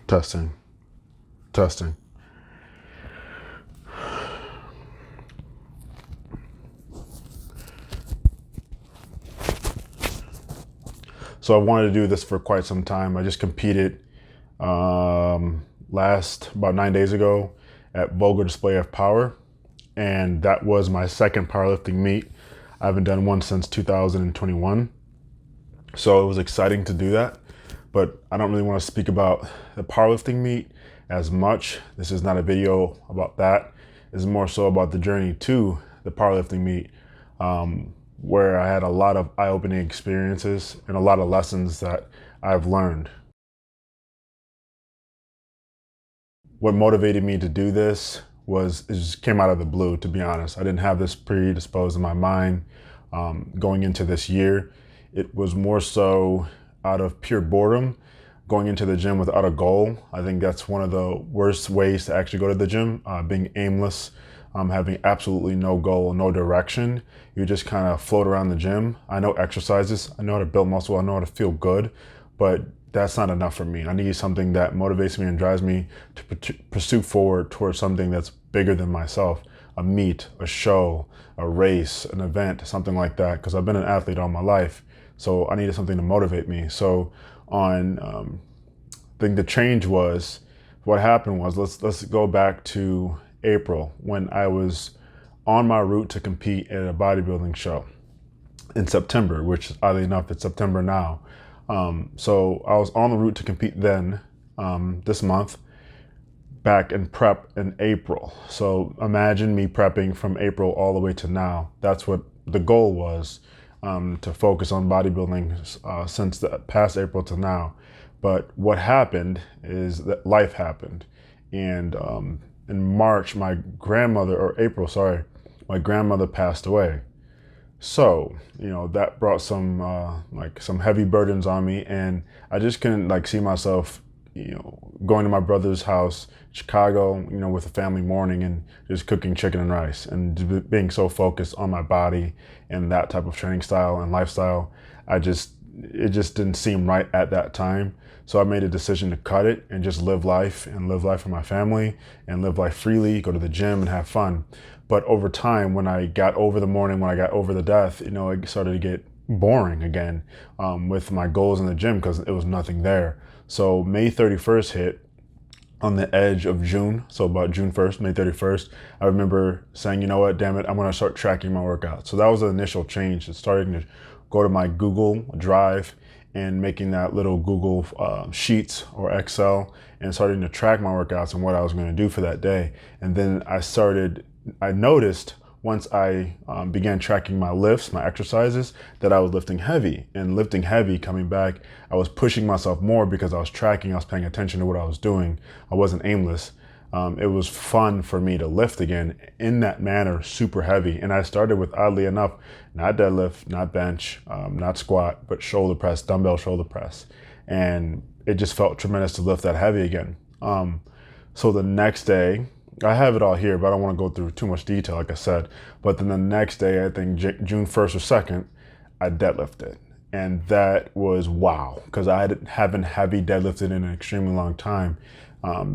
Testing, testing. So I wanted to do this for quite some time. I just competed last about 9 days ago at Vulgar Display of Power, and that was my second powerlifting meet. I haven't done one since 2021, so it was exciting to do that. But I don't really want to speak about the powerlifting meet as much. This is not a video about that. It's more so about the journey to the powerlifting meet, where I had a lot of eye-opening experiences and a lot of lessons that I've learned. What motivated me to do this it just came out of the blue, to be honest. I didn't have this predisposed in my mind going into this year. It was more so out of pure boredom, going into the gym without a goal. I think that's one of the worst ways to actually go to the gym, being aimless, having absolutely no goal, no direction. You just kind of float around the gym. I know exercises, I know how to build muscle, I know how to feel good, but that's not enough for me. I need something that motivates me and drives me to pursue forward towards something that's bigger than myself, a meet, a show, a race, an event, something like that, because I've been an athlete all my life. So I needed something to motivate me. So I think the change was, what happened was, let's go back to April when I was on my route to compete at a bodybuilding show in September, which oddly enough, it's September now. So I was on the route to compete then, this month, back in prep in April. So imagine me prepping from April all the way to now. That's what the goal was, to focus on bodybuilding since the past April to now. But what happened is that life happened. And in March, my grandmother passed away. So, that brought some heavy burdens on me, and I just couldn't see myself, going to my brother's house, Chicago, with a family mourning and just cooking chicken and rice and being so focused on my body and that type of training style and lifestyle. It just didn't seem right at that time. So I made a decision to cut it and just live life for my family and live life freely, go to the gym and have fun. But over time, when I got over the mourning, when I got over the death, it started to get boring again with my goals in the gym because it was nothing there. So May 31st hit on the edge of June. So about June 1st, May 31st, I remember saying, you know what, damn it, I'm going to start tracking my workouts. So that was the initial change. It's starting to go to my Google Drive and making that little Google Sheets or Excel and starting to track my workouts and what I was going to do for that day. And then I noticed once I began tracking my lifts, my exercises, that I was lifting heavy. And lifting heavy, coming back, I was pushing myself more because I was tracking, I was paying attention to what I was doing. I wasn't aimless. It was fun for me to lift again in that manner, super heavy. And I started with, oddly enough, not deadlift, not bench, not squat, but shoulder press, dumbbell shoulder press. And it just felt tremendous to lift that heavy again. So the next day, I have it all here, but I don't want to go through too much detail, like I said. But then the next day, I think June 1st or 2nd, I deadlifted. And that was wow, because I haven't heavy deadlifted in an extremely long time.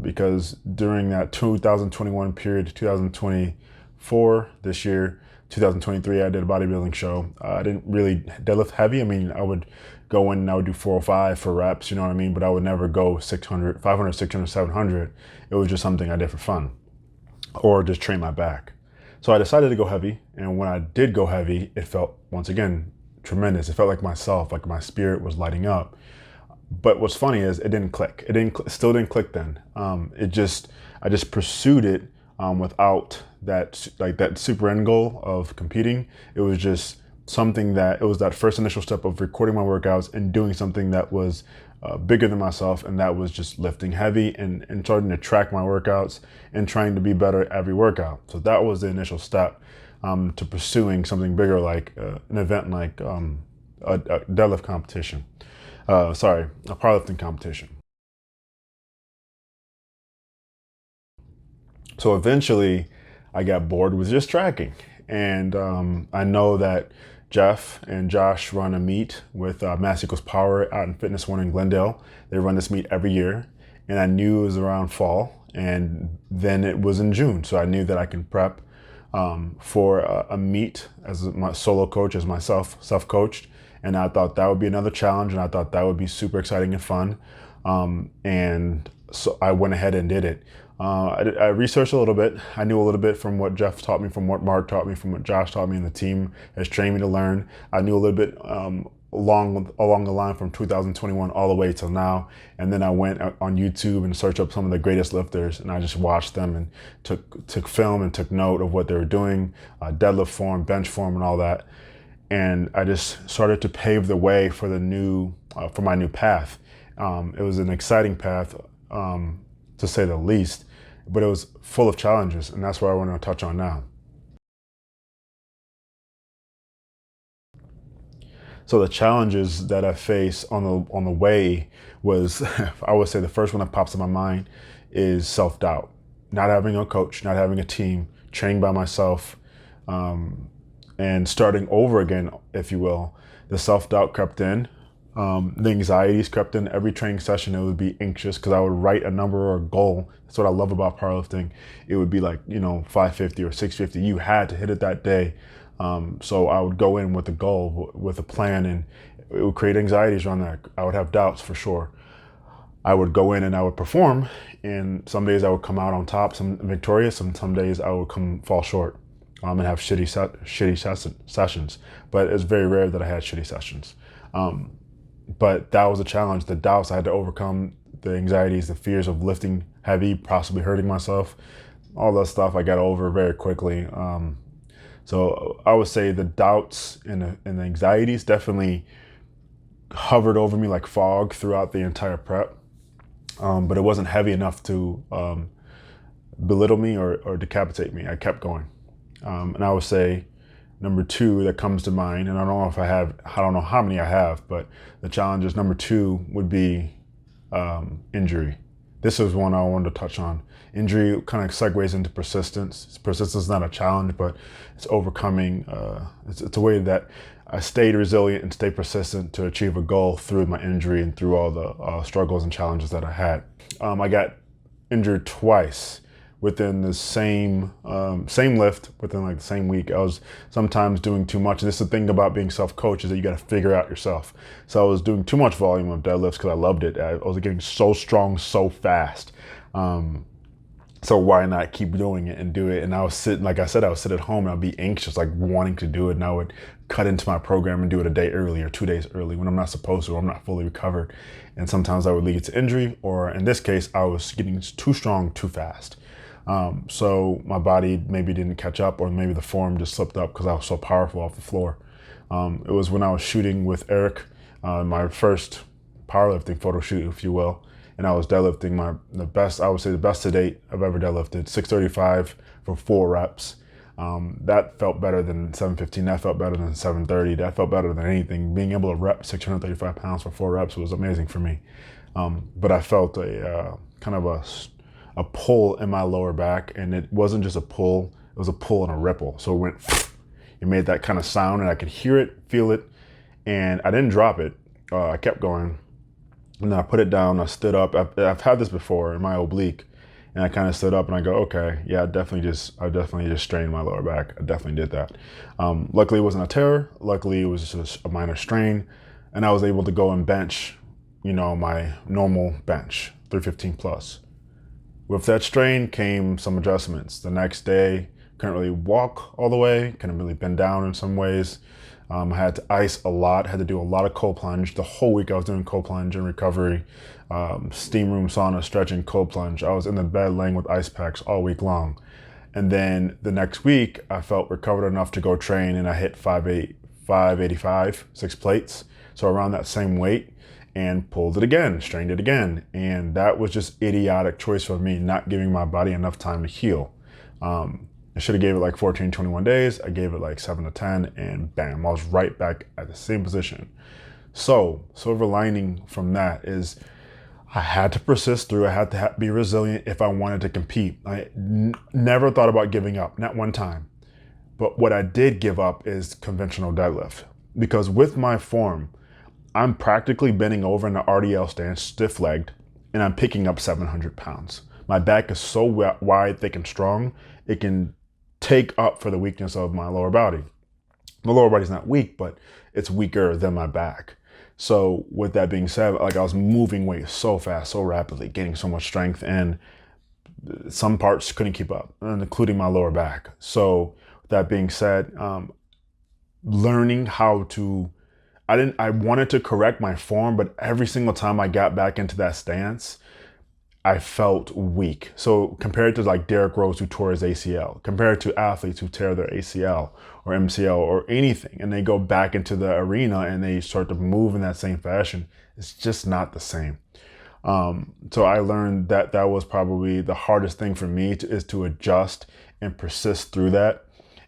Because during that 2021 period to 2024, this year, 2023, I did a bodybuilding show. I didn't really deadlift heavy. I mean, I would go in and I would do 405 for reps, you know what I mean? But I would never go 600, 500, 600, 700. It was just something I did for fun or just train my back. So I decided to go heavy. And when I did go heavy, it felt, once again, tremendous. It felt like myself, like my spirit was lighting up. But what's funny is it didn't click. Still didn't click then. I just pursued it without that super end goal of competing. It was just something it was that first initial step of recording my workouts and doing something that was bigger than myself, and that was just lifting heavy and starting to track my workouts and trying to be better at every workout. So that was the initial step to pursuing something bigger, like an event like a deadlift competition. A powerlifting competition. So eventually I got bored with just tracking. And I know that Jeff and Josh run a meet with Mass Equals Power out in Fitness One in Glendale. They run this meet every year. and I knew it was around fall, and then it was in June, so I knew that I can prep for a meet as my solo coach, as myself self-coached, and I thought that would be another challenge, and I thought that would be super exciting and fun, and so I went ahead and did it. I researched a little bit. I knew a little bit from what Jeff taught me, from what Mark taught me, from what Josh taught me, and the team has trained me to learn. I knew a little bit along the line from 2021 all the way till now. And then I went on YouTube and searched up some of the greatest lifters, and I just watched them and took film and took note of what they were doing, deadlift form, bench form, and all that. And I just started to pave the way for for my new path. It was an exciting path, to say the least, but it was full of challenges, and that's what I want to touch on now. So the challenges that I face on the way was, I would say the first one that pops in my mind is self-doubt. Not having a coach, not having a team, training by myself, and starting over again, if you will. The self-doubt crept in. The anxieties crept in. Every training session, it would be anxious because I would write a number or a goal. That's what I love about powerlifting. It would be like, 550 or 650. You had to hit it that day. So I would go in with a goal, with a plan, and it would create anxieties around that. I would have doubts for sure. I would go in and I would perform, and some days I would come out on top, some victorious, and some days I would fall short, and have shitty sessions. But it's very rare that I had shitty sessions. But that was a challenge. The doubts I had to overcome, the anxieties, the fears of lifting heavy, possibly hurting myself, all that stuff I got over very quickly. So I would say the doubts and the anxieties definitely hovered over me like fog throughout the entire prep. But it wasn't heavy enough to belittle me or decapitate me. I kept going. And I would say number two that comes to mind, and I don't know how many I have, but the challenges number two would be injury. This is one I wanted to touch on. Injury kind of segues into persistence. Persistence is not a challenge, but it's overcoming. It's a way that I stayed resilient and stayed persistent to achieve a goal through my injury and through all the struggles and challenges that I had. I got injured twice within the same lift, within like the same week. I was sometimes doing too much. And this is the thing about being self-coached, is that you got to figure out yourself. So I was doing too much volume of deadlifts because I loved it. I was getting so strong so fast. So why not keep doing it and do it? And I was sitting, like I said, I would sit at home and I'd be anxious, like wanting to do it. And I would cut into my program and do it a day early or 2 days early when I'm not supposed to, or I'm not fully recovered. And sometimes I would lead to injury, or in this case, I was getting too strong too fast. So my body maybe didn't catch up, or maybe the form just slipped up because I was so powerful off the floor. It was when I was shooting with Eric, my first powerlifting photo shoot, if you will. And I was deadlifting the best, I would say the best to date I've ever deadlifted, 635 for 4 reps. That felt better than 715. That felt better than 730. That felt better than anything. Being able to rep 635 pounds for 4 reps was amazing for me. But I felt a kind of a pull in my lower back, and it wasn't just a pull, it was a pull and a ripple. So it went, it made that kind of sound, and I could hear it, feel it, and I didn't drop it. I kept going. And then I put it down, I stood up. I've had this before in my oblique, and I kind of stood up and I go, okay, yeah, I definitely just strained my lower back. I definitely did that. Luckily it wasn't a tear. Luckily it was just a minor strain, and I was able to go and bench, my normal bench, 315 plus. With that strain came some adjustments. The next day, couldn't really walk all the way, couldn't really bend down in some ways. I had to ice a lot, had to do a lot of cold plunge. The whole week I was doing cold plunge and recovery, steam room, sauna, stretching, cold plunge. I was in the bed laying with ice packs all week long. And then the next week I felt recovered enough to go train, and I hit 585, 6 plates. So around that same weight, and pulled it again, strained it again. And that was just idiotic choice for me, not giving my body enough time to heal. I should have gave it like 14, 21 days. I gave it like 7 to 10, and bam, I was right back at the same position. So silver lining from that is I had to persist through. I had to be resilient if I wanted to compete. I never thought about giving up, not one time. But what I did give up is conventional deadlift, because with my form, I'm practically bending over in the RDL stance, stiff-legged, and I'm picking up 700 pounds. My back is so wide, thick, and strong, it can take up for the weakness of my lower body. My lower body's not weak, but it's weaker than my back. So with that being said, like I was moving weight so fast, so rapidly, gaining so much strength, and some parts couldn't keep up, including my lower back. So with that being said, learning how to, I wanted to correct my form, but every single time I got back into that stance, I felt weak. So compared to like Derrick Rose who tore his ACL, compared to athletes who tear their ACL or MCL or anything, and they go back into the arena and they start to move in that same fashion, it's just not the same. So I learned that that was probably the hardest thing for me is to adjust and persist through that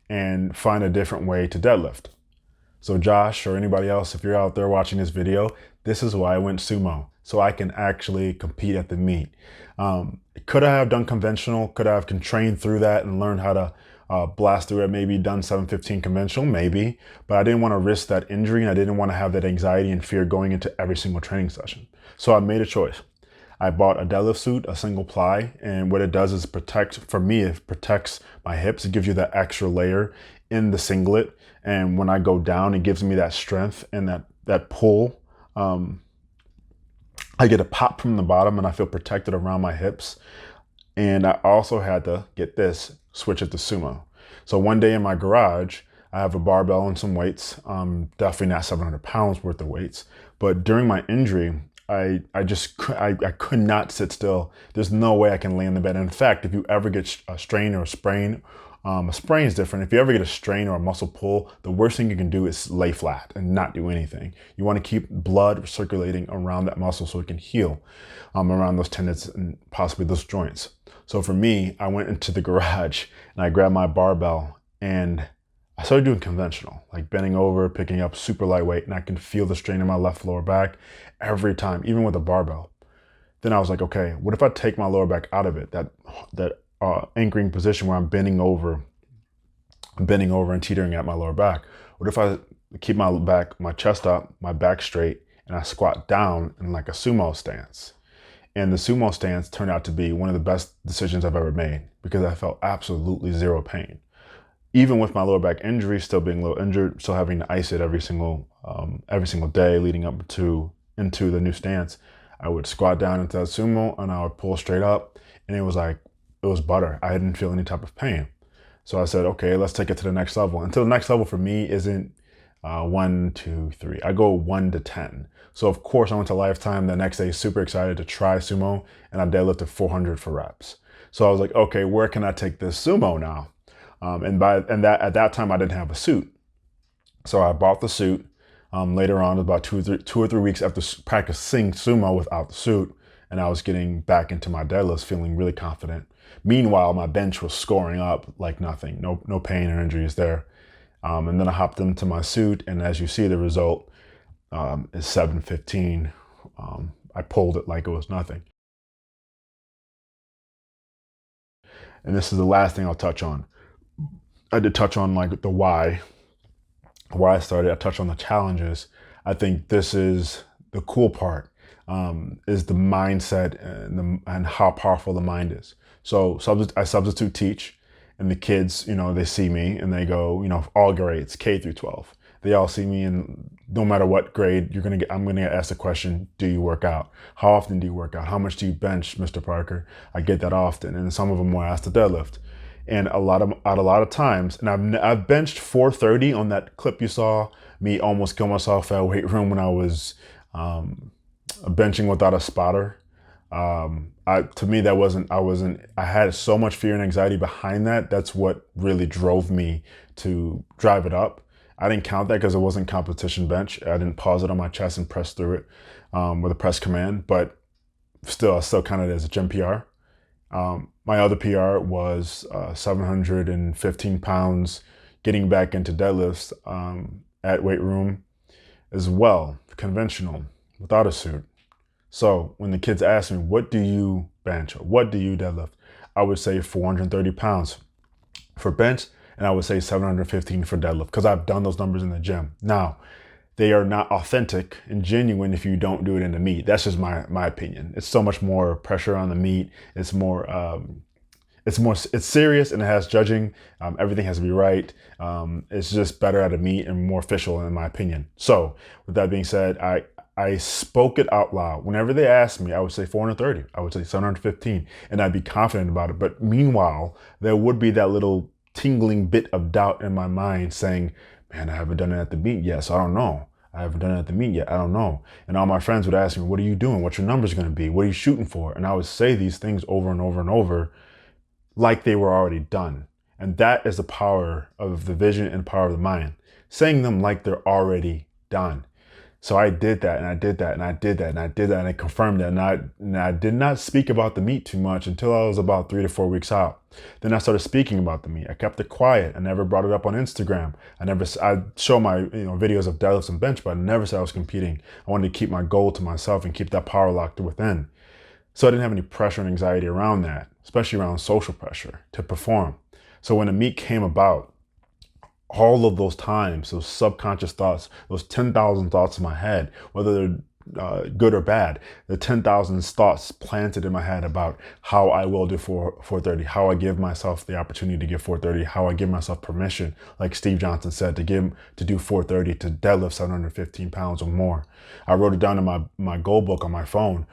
and find a different way to deadlift. So Josh or anybody else, if you're out there watching this video, this is why I went sumo, so I can actually compete at the meet. Could I have done conventional? Could I have trained through that and learned how to blast through it? Maybe done 715 conventional, maybe, but I didn't want to risk that injury and I didn't want to have that anxiety and fear going into every single training session. So I made a choice. I bought a deadlift suit, a single ply, and what it does is for me, it protects my hips. It gives you that extra layer in the singlet. And when I go down, it gives me that strength and that pull. I get a pop from the bottom and I feel protected around my hips. And I also had to, get this, switch it to sumo. So one day in my garage, I have a barbell and some weights, definitely not 700 pounds worth of weights. But during my injury, I could not sit still. There's no way I can lay in the bed. And in fact, if you ever get a strain or a sprain, a sprain is different. If you ever get a strain or a muscle pull, the worst thing you can do is lay flat and not do anything. You want to keep blood circulating around that muscle so it can heal around those tendons and possibly those joints. So for me, I went into the garage and I grabbed my barbell and I started doing conventional, like bending over, picking up super lightweight, and I can feel the strain in my left lower back every time, even with a barbell. Then I was like, okay, what if I take my lower back out of it, that anchoring position where I'm bending over and teetering at my lower back? What if I keep my chest up, my back straight, and I squat down in like a sumo stance? And the sumo stance turned out to be one of the best decisions I've ever made because I felt absolutely zero pain. Even with my lower back injury, still being a little injured, still having to ice it every single day leading up into the new stance, I would squat down into that sumo and I would pull straight up, and it was butter. I didn't feel any type of pain. So I said, okay, let's take it to the next level. Until the next level for me isn't 1, 2, 3. I go 1 to 10. So of course I went to Lifetime the next day, super excited to try sumo, and I deadlifted 400 for reps. So I was like, okay, where can I take this sumo now? At that time I didn't have a suit. So I bought the suit later on, about 2 or 3 weeks after practicing sumo without the suit, and I was getting back into my deadlifts, feeling really confident. Meanwhile, my bench was scoring up like nothing, no pain or injuries there. And then I hopped into my suit, and as you see, the result is 715. I pulled it like it was nothing. And this is the last thing I'll touch on. I did touch on like the why I started. I touched on the challenges. I think this is the cool part, is the mindset and how powerful the mind is. So I substitute teach, and the kids, they see me and they go, all grades, K through 12. They all see me, and no matter what grade I'm gonna get asked the question, do you work out? How often do you work out? How much do you bench, Mr. Parker? I get that often, and some of them will ask to deadlift. And a lot of times, and I've benched 430 on that clip you saw me almost kill myself at weight room when I was benching without a spotter. To me, I had so much fear and anxiety behind that. That's what really drove me to drive it up. I didn't count that because it wasn't competition bench. I didn't pause it on my chest and press through it with a press command, but I still counted it as a gym PR. My other PR was 715 pounds, getting back into deadlifts at weight room as well, conventional, without a suit. So when the kids ask me, what do you bench or what do you deadlift? I would say 430 pounds for bench, and I would say 715 for deadlift because I've done those numbers in the gym. Now, they are not authentic and genuine if you don't do it in the meat. That's just my opinion. It's so much more pressure on the meat. It's serious, and it has judging. Everything has to be right. It's just better at a meet and more official in my opinion. So with that being said, I spoke it out loud. Whenever they asked me, I would say 430, I would say 715, and I'd be confident about it. But meanwhile, there would be that little tingling bit of doubt in my mind saying, man, I haven't done it at the meet yet, so I don't know. I haven't done it at the meet yet. I don't know. And all my friends would ask me, what are you doing? What's your numbers going to be? What are you shooting for? And I would say these things over and over and over like they were already done. And that is the power of the vision and power of the mind, saying them like they're already done. So I did that, and I did that, and I did that, and I did that, and I confirmed that. And I did not speak about the meet too much until I was about 3 to 4 weeks out. Then I started speaking about the meet. I kept it quiet. I never brought it up on Instagram. I show my videos of deadlifts and bench, but I never said I was competing. I wanted to keep my goal to myself and keep that power locked within. So I didn't have any pressure and anxiety around that, especially around social pressure to perform. So when the meet came about, all of those times, those subconscious thoughts, those 10,000 thoughts in my head, whether they're good or bad, the 10,000 thoughts planted in my head about how I will do 430, how I give myself the opportunity to give 430, how I give myself permission, like Steve Johnson said, to do 430, to deadlift 715 pounds or more. I wrote it down in my goal book on my phone,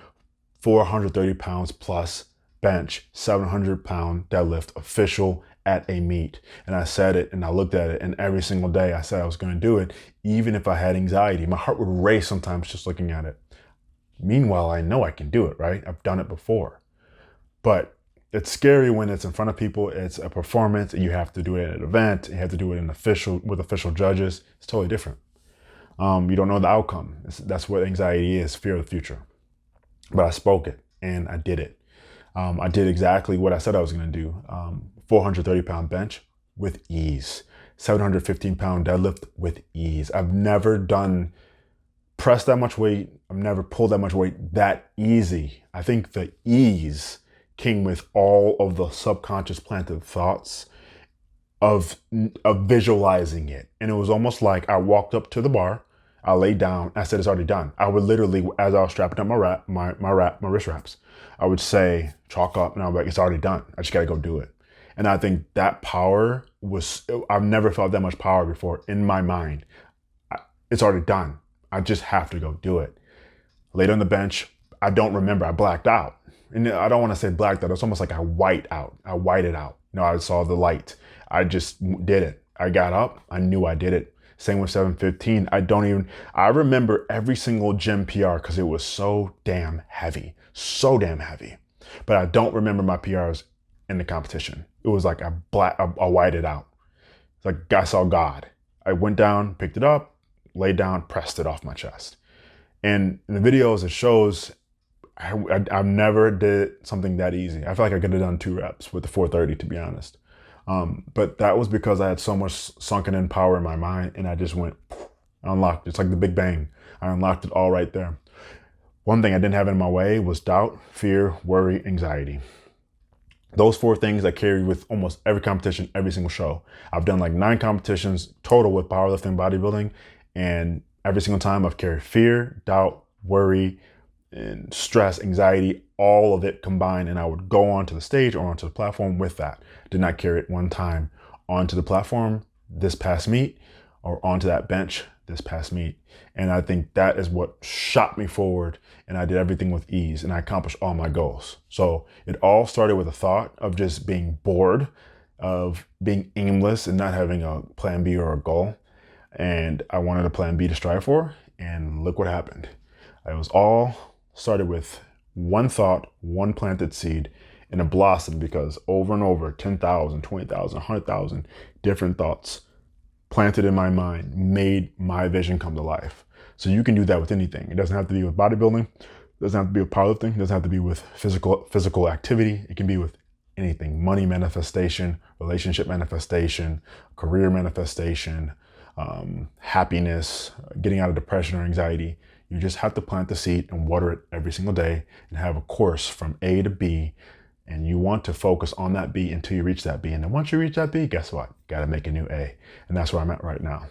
430 pounds plus bench, 700-pound deadlift, official at a meet. And I said it, and I looked at it, and every single day I said I was going to do it, even if I had anxiety. My heart would race sometimes just looking at it. Meanwhile, I know I can do it, right? I've done it before. But it's scary when it's in front of people. It's a performance, and you have to do it at an event. You have to do it with official judges. It's totally different. You don't know the outcome. That's what anxiety is, fear of the future. But I spoke it, and I did it. I did exactly what I said I was going to do. 430-pound bench with ease. 715-pound deadlift with ease. I've never pressed that much weight. I've never pulled that much weight that easy. I think the ease came with all of the subconscious planted thoughts of visualizing it. And it was almost like I walked up to the bar, I laid down, I said, it's already done. I would literally, as I was strapping up my wrist wraps, I would say, chalk up, and I'll be like, it's already done. I just got to go do it. And I think that power I've never felt that much power before in my mind. It's already done. I just have to go do it. Laid on the bench. I don't remember. I blacked out. And I don't want to say blacked out. It's almost like I whited out. I saw the light. I just did it. I got up. I knew I did it. Same with 715. I remember every single gym PR because it was so damn heavy. But I don't remember my PRs in the competition. It was like I whited out. It's like I saw God. I went down, picked it up, laid down, pressed it off my chest. And in the videos, it shows I never did something that easy. I feel like I could have done 2 reps with the 430, to be honest. But that was because I had so much sunken in power in my mind, and I just went, unlocked. It's like the Big Bang. I unlocked it all right there. One thing I didn't have in my way was doubt, fear, worry, anxiety. Those 4 things I carry with almost every competition, every single show. I've done like 9 competitions total with powerlifting, bodybuilding, and every single time I've carried fear, doubt, worry, and stress, anxiety, all of it combined, and I would go onto the stage or onto the platform with that. Did not carry it one time onto the platform this past meet or onto that bench this past meet. And I think that is what shot me forward, and I did everything with ease, and I accomplished all my goals. So it all started with a thought of just being bored, of being aimless and not having a plan B or a goal. And I wanted a plan B to strive for, and look what happened. It was all started with one thought, one planted seed, and it blossomed because over and over, 10,000, 20,000, 100,000 different thoughts planted in my mind made my vision come to life. So you can do that with anything. It doesn't have to be with bodybuilding. It doesn't have to be with powerlifting. It doesn't have to be with physical activity. It can be with anything. Money manifestation, relationship manifestation, career manifestation, happiness, getting out of depression or anxiety. You just have to plant the seed and water it every single day and have a course from A to B. And you want to focus on that B until you reach that B. And then once you reach that B, guess what? You got to make a new A. And that's where I'm at right now.